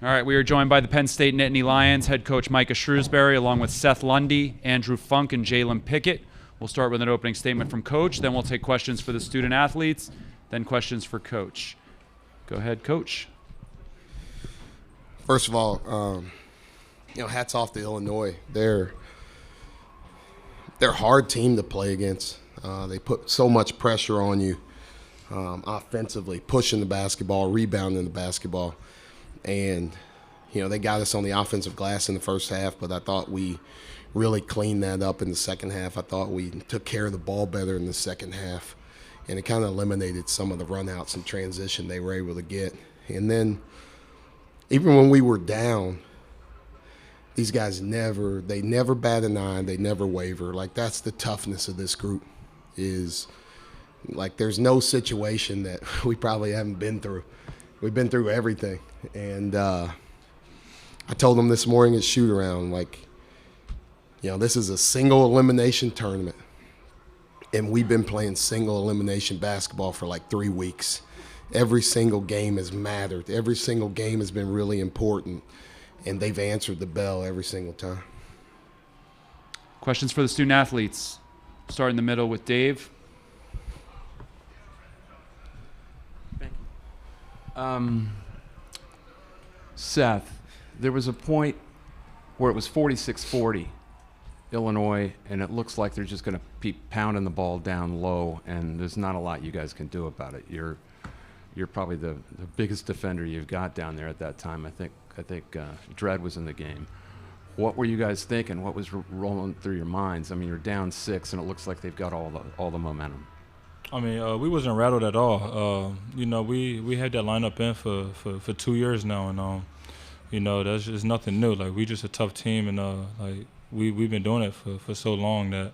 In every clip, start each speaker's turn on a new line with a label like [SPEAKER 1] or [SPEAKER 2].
[SPEAKER 1] All right, we are joined by the Penn State Nittany Lions head coach Micah Shrewsberry, along with Seth Lundy, Andrew Funk, and Jalen Pickett. We'll start with an opening statement from Coach, then we'll take questions for the student athletes, then questions for Coach. Go ahead, Coach.
[SPEAKER 2] First of all, hats off to Illinois. They're a hard team to play against. They put so much pressure on you offensively, pushing the basketball, rebounding the basketball. And, they got us on the offensive glass in the first half, but I thought we really cleaned that up in the second half. I thought we took care of the ball better in the second half, and it kind of eliminated some of the runouts and transition they were able to get. And then even when we were down, these guys never bat an eye, they never waver. Like, that's the toughness of this group, is like there's no situation that we probably haven't been through. We've been through everything. And I told them this morning at shoot-around, this is a single elimination tournament, and we've been playing single elimination basketball for 3 weeks. Every single game has mattered. Every single game has been really important, and they've answered the bell every single time.
[SPEAKER 1] Questions for the student athletes. Start in the middle with Dave.
[SPEAKER 3] Thank you. Seth, there was a point where it was 46-40 Illinois, and it looks like they're just going to be pounding the ball down low, and there's not a lot you guys can do about it. You're probably the biggest defender you've got down there at that time. I think Dredd was in the game. What were you guys thinking? What was rolling through your minds? I mean, you're down 6, and it looks like they've got all the momentum.
[SPEAKER 4] I mean, we wasn't rattled at all. We had that lineup in for 2 years now, and that's just nothing new. We just a tough team, and we've been doing it for so long that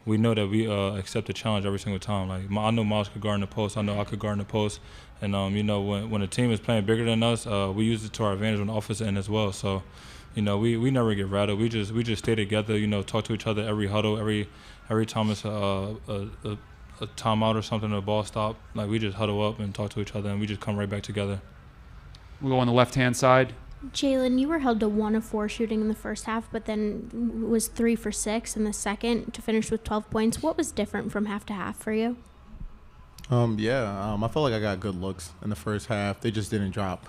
[SPEAKER 4] we know that we accept the challenge every single time. I know Miles could guard in the post. I know I could guard in the post, and when a team is playing bigger than us, we use it to our advantage on the offensive end as well. So, we never get rattled. We just stay together. Talk to each other every huddle, every time it's a timeout or something, a ball stop. We just huddle up and talk to each other, and we just come right back together.
[SPEAKER 1] We'll go on the left-hand side.
[SPEAKER 5] Jalen, you were held to 1 of 4 shooting in the first half, but then was 3 for 6 in the second to finish with 12 points. What was different from half to half for you?
[SPEAKER 6] I felt like I got good looks in the first half. They just didn't drop.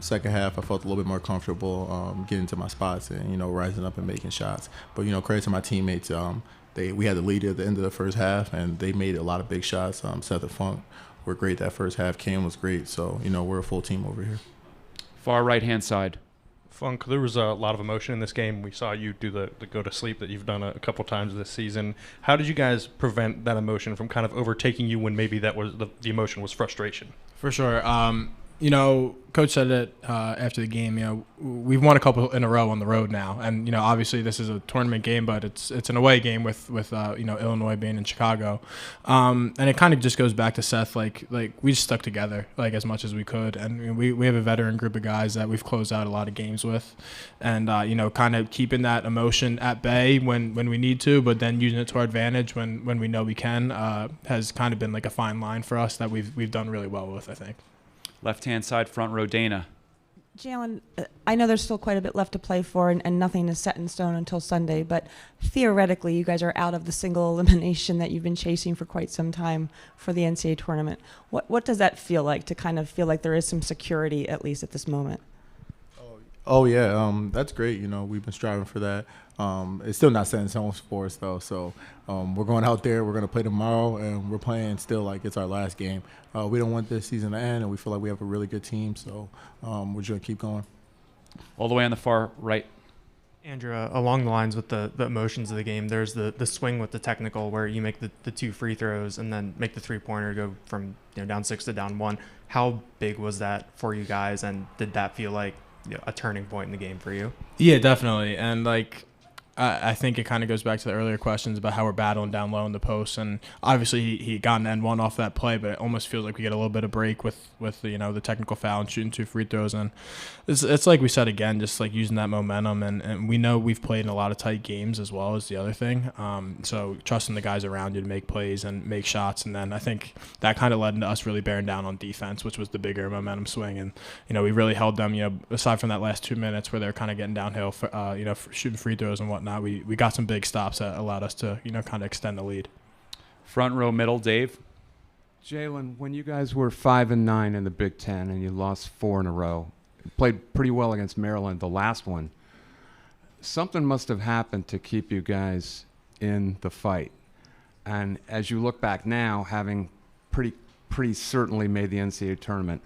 [SPEAKER 6] Second half, I felt a little bit more comfortable getting to my spots and, rising up and making shots. But, credit to my teammates. We had the lead at the end of the first half, and they made a lot of big shots. Seth and Funk were great that first half. Cam was great. So, we're a full team over here.
[SPEAKER 1] Far right-hand side.
[SPEAKER 7] Funk, there was a lot of emotion in this game. We saw you do the go-to-sleep that you've done a couple times this season. How did you guys prevent that emotion from kind of overtaking you when maybe that was the emotion was frustration?
[SPEAKER 8] For sure. Coach said it after the game. We've won a couple in a row on the road now, and obviously this is a tournament game, but it's an away game with Illinois being in Chicago, and it kind of just goes back to Seth. Like we just stuck together as much as we could, and we have a veteran group of guys that we've closed out a lot of games with, and kind of keeping that emotion at bay when we need to, but then using it to our advantage when we know we can has kind of been a fine line for us that we've done really well with, I think.
[SPEAKER 1] Left-hand side, front row, Dana.
[SPEAKER 9] Jalen, I know there's still quite a bit left to play for, and nothing is set in stone until Sunday, but theoretically you guys are out of the single elimination that you've been chasing for quite some time for the NCAA tournament. What does that feel like, to kind of feel like there is some security, at least at this moment?
[SPEAKER 6] Oh yeah, that's great. We've been striving for that. It's still not set in stone for us though. So we're going out there. We're going to play tomorrow, and we're playing still like it's our last game. We don't want this season to end, and we feel like we have a really good team. So we're just going to keep going.
[SPEAKER 1] All the way on the far right.
[SPEAKER 10] Andrew, along the lines with the emotions of the game, there's the swing with the technical where you make the 2 free throws and then make the 3-pointer go from down 6 to down 1. How big was that for you guys, and did that feel like a turning point in the game for you?
[SPEAKER 8] Yeah, definitely. And I think it kind of goes back to the earlier questions about how we're battling down low in the post, and obviously he got an N1 off that play, but it almost feels like we get a little bit of break with the technical foul and shooting 2 free throws, and it's like we said again, just like using that momentum, and we know we've played in a lot of tight games as well as the other thing, so trusting the guys around you to make plays and make shots, and then I think that kind of led into us really bearing down on defense, which was the bigger momentum swing, and we really held them, aside from that last 2 minutes where they're kind of getting downhill, for shooting free throws and whatnot. We got some big stops that allowed us to kind of extend the lead.
[SPEAKER 1] Front row, middle, Dave.
[SPEAKER 3] Jalen, when you guys were 5-9 in the Big Ten and you lost 4 in a row, played pretty well against Maryland, the last one, something must have happened to keep you guys in the fight. And as you look back now, having pretty certainly made the NCAA tournament,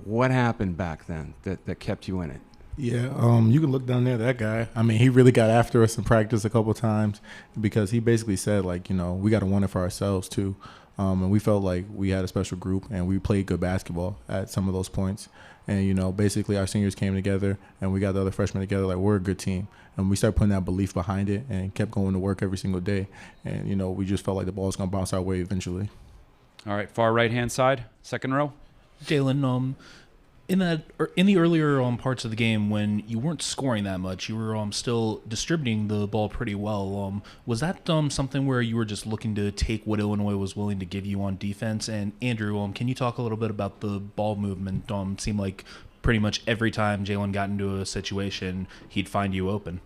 [SPEAKER 3] what happened back then that kept you in it?
[SPEAKER 6] Yeah, you can look down there, that guy. I mean, he really got after us in practice a couple of times because he basically said, like, we got to want it for ourselves too. And we felt like we had a special group and we played good basketball at some of those points. And, basically our seniors came together and we got the other freshmen together like we're a good team. And we started putting that belief behind it and kept going to work every single day. And, we just felt like the ball was going to bounce our way eventually.
[SPEAKER 1] All right, far right-hand side, second row.
[SPEAKER 11] Jalen, in the earlier parts of the game when you weren't scoring that much, you were still distributing the ball pretty well. Was that something where you were just looking to take what Illinois was willing to give you on defense? And Andrew, can you talk a little bit about the ball movement? Seemed like pretty much every time Jalen got into a situation, he'd find you open.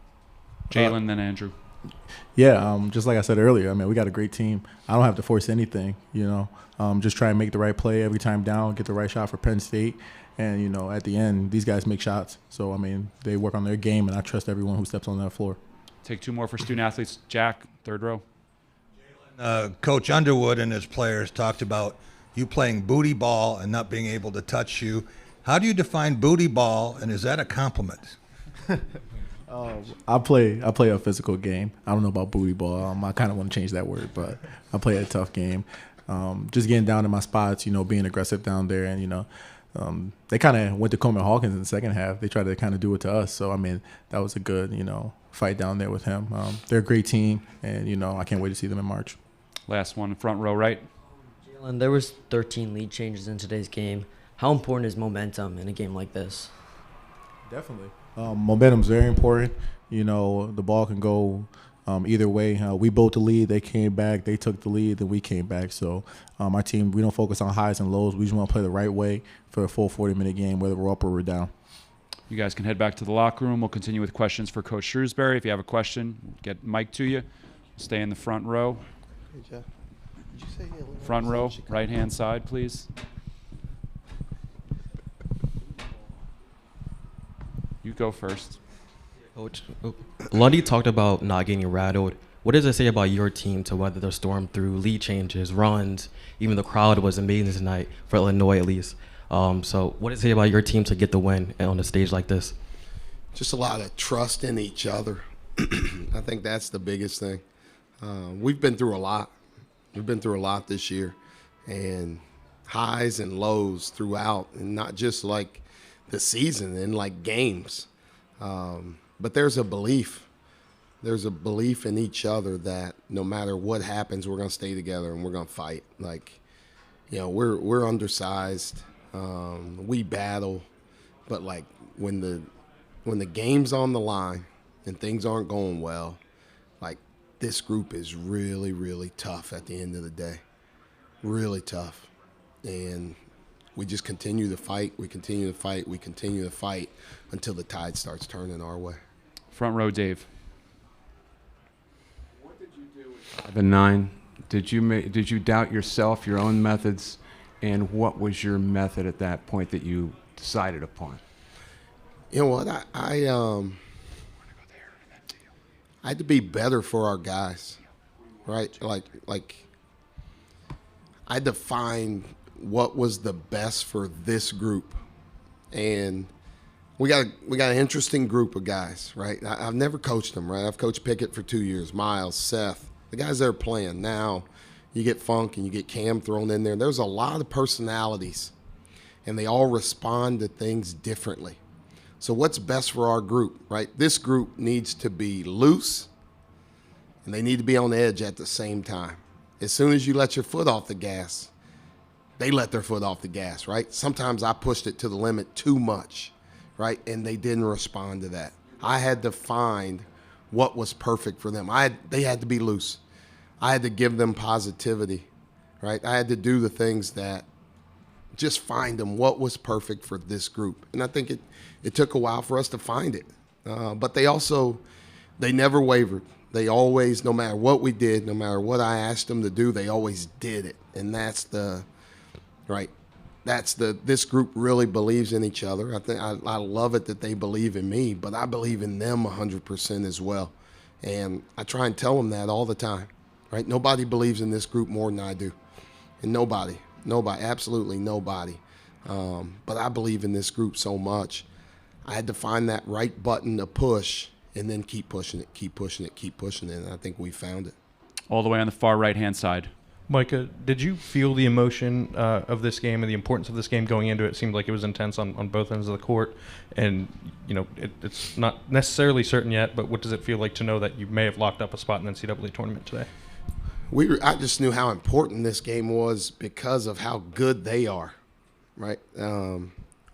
[SPEAKER 1] Jalen, then Andrew.
[SPEAKER 6] Yeah, just like I said earlier, we got a great team. I don't have to force anything, just try and make the right play every time down, get the right shot for Penn State. And, at the end, these guys make shots. So, they work on their game, and I trust everyone who steps on that floor.
[SPEAKER 1] Take 2 more for student athletes. Jack, third row.
[SPEAKER 12] Coach Underwood and his players talked about you playing booty ball and not being able to touch you. How do you define booty ball, and is that a compliment?
[SPEAKER 6] I play a physical game. I don't know about booty ball. I kind of want to change that word, but I play a tough game. Just getting down in my spots, being aggressive down there, and, they kind of went to Coleman Hawkins in the second half. They tried to kind of do it to us. So, that was a good, fight down there with him. They're a great team, and, I can't wait to see them in March.
[SPEAKER 1] Last one, front row right.
[SPEAKER 13] Jalen, there was 13 lead changes in today's game. How important is momentum in a game like this?
[SPEAKER 6] Definitely. Momentum's very important. The ball can go either way. We built the lead. They came back. They took the lead. Then we came back. So our team, we don't focus on highs and lows. We just want to play the right way for a full 40-minute game, whether we're up or we're down.
[SPEAKER 1] You guys can head back to the locker room. We'll continue with questions for Coach Shrewsberry. If you have a question, get Mike to you. Stay in the front row.
[SPEAKER 2] Hey, Jeff. Did you say
[SPEAKER 1] front row, right-hand side, please. You go first.
[SPEAKER 13] Coach, Lundy talked about not getting rattled. What does it say about your team to weather the storm through lead changes, runs? Even the crowd was amazing tonight, for Illinois at least. So what does it say about your team to get the win on a stage like this?
[SPEAKER 2] Just a lot of trust in each other. I think that's the biggest thing. We've been through a lot. We've been through a lot this year, and highs and lows throughout, and not just like the season and like games. But there's a belief. There's a belief in each other that no matter what happens, we're going to stay together and we're going to fight. Like, we're undersized. We battle, but like when the game's on the line and things aren't going well, like this group is really, really tough at the end of the day. Really tough. And we just continue to fight. We continue to fight. We continue to fight until the tide starts turning our way.
[SPEAKER 1] Front row, Dave.
[SPEAKER 3] What did you do with 5-9? Did you doubt yourself, your own methods, and what was your method at that point that you decided upon?
[SPEAKER 2] You know what? I had to be better for our guys, right? Like I had to find what was the best for this group, and we got an interesting group of guys, right? I've never coached them, right? I've coached Pickett for 2 years, Miles, Seth, the guys that are playing now. You get Funk and you get Cam thrown in there. There's a lot of personalities, and they all respond to things differently. So what's best for our group, right? This group needs to be loose, and they need to be on edge at the same time. As soon as you let your foot off the gas, they let their foot off the gas, right? Sometimes I pushed it to the limit too much, right? And they didn't respond to that. I had to find what was perfect for them. They had to be loose. I had to give them positivity, right? I had to do the things that just find them what was perfect for this group. And I think it took a while for us to find it. But they never wavered. They always, no matter what we did, no matter what I asked them to do, they always did it. And this group really believes in each other. I love it that they believe in me, but I believe in them 100% as well. And I try and tell them that all the time, right? Nobody believes in this group more than I do. And nobody, absolutely nobody. But I believe in this group so much. I had to find that right button to push and then keep pushing it. And I think we found it.
[SPEAKER 1] All the way on the far right-hand side.
[SPEAKER 7] Micah, did you feel the emotion of this game and the importance of this game going into it? It seemed like it was intense on both ends of the court. And, it's not necessarily certain yet, but what does it feel like to know that you may have locked up a spot in the NCAA tournament today?
[SPEAKER 2] I just knew how important this game was because of how good they are, right?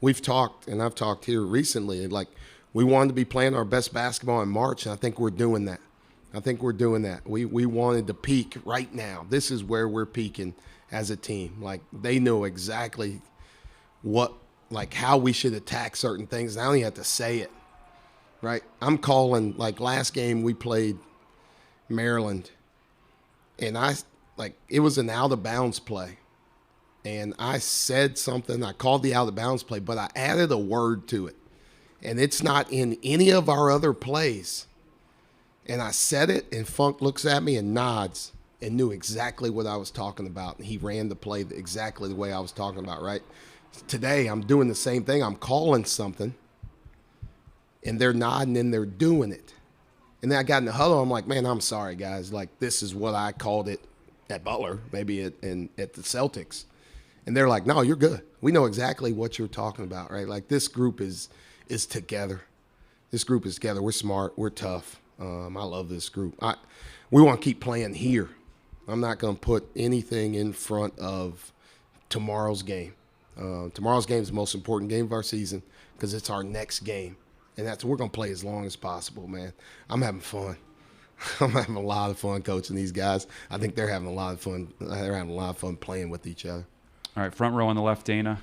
[SPEAKER 2] We've talked, and I've talked here recently, like we wanted to be playing our best basketball in March, and I think we're doing that. We wanted to peak right now. This is where we're peaking as a team. Like they know exactly how we should attack certain things. And I don't even have to say it, right? I'm calling, like last game we played Maryland, and it was an out of bounds play. And I said something, I called the out of bounds play, but I added a word to it. And it's not in any of our other plays. And I said it, and Funk looks at me and nods and knew exactly what I was talking about. And he ran the play exactly the way I was talking about, right? Today, I'm doing the same thing. I'm calling something, and they're nodding and they're doing it. And then I got in the huddle. I'm like, man, I'm sorry, guys. Like, this is what I called it at Butler, maybe at the Celtics. And they're like, no, you're good. We know exactly what you're talking about, right? Like, this group is together. This group is together. We're smart. We're tough. I love this group. We want to keep playing here. I'm not going to put anything in front of tomorrow's game. Tomorrow's game is the most important game of our season because it's our next game. And we're going to play as long as possible, man. I'm having fun. I'm having a lot of fun coaching these guys. I think they're having a lot of fun. They're having a lot of fun playing with each other.
[SPEAKER 1] All right, front row on the left, Dana.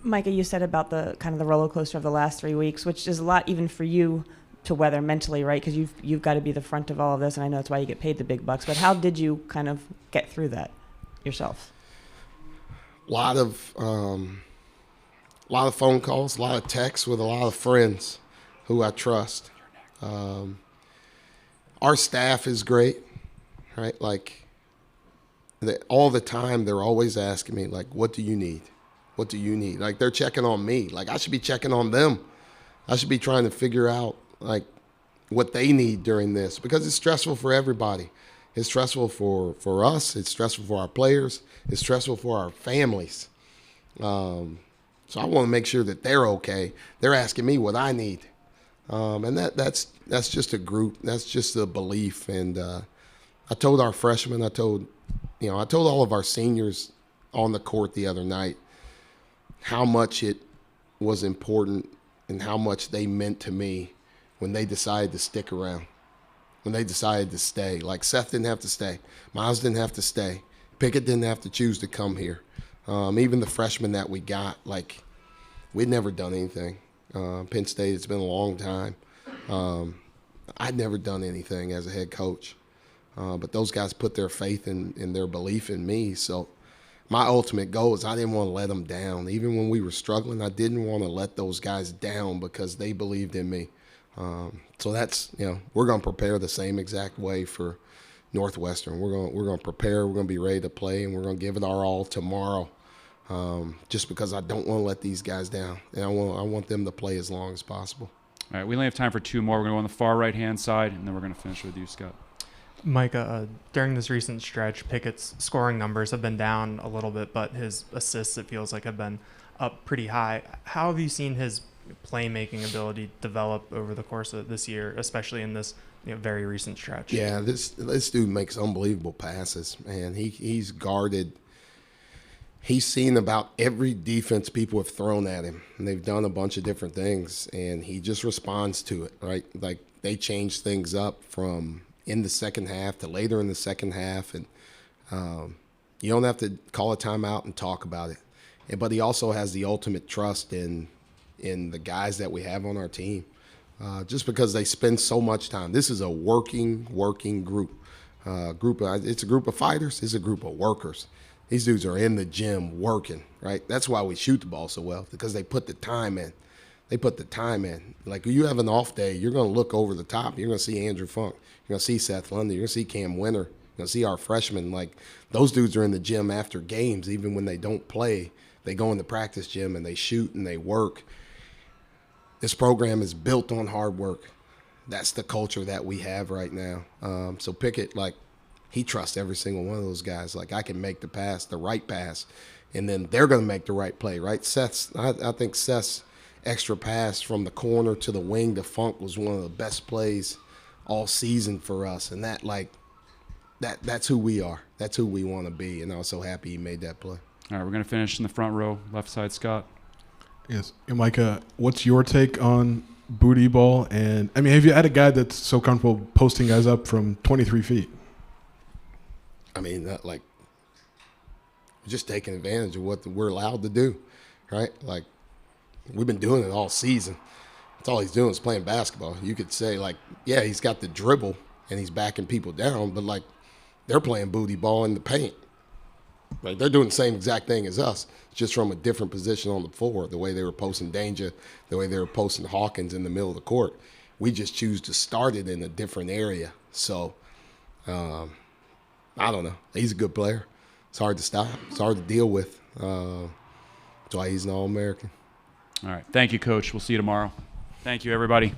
[SPEAKER 9] Micah, you said about the kind of the roller coaster of the last 3 weeks, which is a lot even for you to weather mentally, right? Because you've got to be the front of all of this, and I know that's why you get paid the big bucks. But how did you kind of get through that yourself?
[SPEAKER 2] A lot of phone calls, a lot of texts with a lot of friends who I trust. Our staff is great, right? Like, all the time they're always asking me, like, what do you need? What do you need? Like, they're checking on me. Like, I should be checking on them. I should be trying to figure out, like, what they need during this because it's stressful for everybody. It's stressful for us. It's stressful for our players. It's stressful for our families. So I want to make sure that they're okay. They're asking me what I need. And that's just a group. That's just a belief. And I told our freshmen, I told all of our seniors on the court the other night how much it was important and how much they meant to me when they decided to stick around, when they decided to stay. Like, Seth didn't have to stay. Miles didn't have to stay. Pickett didn't have to choose to come here. Even the freshmen that we got, like, we'd never done anything. Penn State, it's been a long time. I'd never done anything as a head coach. But those guys put their faith in their belief in me. So my ultimate goal is I didn't want to let them down. Even when we were struggling, I didn't want to let those guys down because they believed in me. So that's, we're going to prepare the same exact way for Northwestern. We're going to prepare. We're going to be ready to play, and we're going to give it our all tomorrow. Just because I don't want to let these guys down, and I want them to play as long as possible.
[SPEAKER 1] All right, we only have time for two more. We're going to go on the far right-hand side, and then we're going to finish with you, Scott.
[SPEAKER 10] Micah, during this recent stretch, Pickett's scoring numbers have been down a little bit, but his assists, it feels like, have been up pretty high. How have you seen his playmaking ability develop over the course of this year, especially in this very recent stretch?
[SPEAKER 2] Yeah, this dude makes unbelievable passes, man. He's guarded. He's seen about every defense people have thrown at him, and they've done a bunch of different things, and he just responds to it, right? Like, they change things up from in the second half to later in the second half, and you don't have to call a timeout and talk about it. But he also has the ultimate trust in the guys that we have on our team, just because they spend so much time. This is a working group. It's a group of fighters. It's a group of workers. These dudes are in the gym working, right? That's why we shoot the ball so well, because they put the time in. Like, you have an off day, you're going to look over the top. You're going to see Andrew Funk. You're going to see Seth Lundy. You're going to see Cam Winter. You're going to see our freshmen. Like, those dudes are in the gym after games, even when they don't play. They go in the practice gym and they shoot and they work. This program is built on hard work. That's the culture that we have right now. So Pickett, like, he trusts every single one of those guys. Like, I can make the pass, the right pass, and then they're going to make the right play, right? I think Seth's extra pass from the corner to the wing to Funk was one of the best plays all season for us. And that's who we are. That's who we want to be. And I was so happy he made that play.
[SPEAKER 1] All right, we're going to finish in the front row, left side, Scott.
[SPEAKER 14] Yes. And Micah, what's your take on booty ball? And, I mean, have you had a guy that's so comfortable posting guys up from 23 feet?
[SPEAKER 2] I mean, just taking advantage of what we're allowed to do, right? Like, we've been doing it all season. That's all he's doing is playing basketball. You could say, like, yeah, he's got the dribble and he's backing people down, but, like, they're playing booty ball in the paint. Like, they're doing the same exact thing as us, just from a different position on the floor, the way they were posting Danger, the way they were posting Hawkins in the middle of the court. We just choose to start it in a different area. So, I don't know. He's a good player. It's hard to stop. It's hard to deal with. That's why he's an All-American.
[SPEAKER 1] All right. Thank you, Coach. We'll see you tomorrow. Thank you, everybody.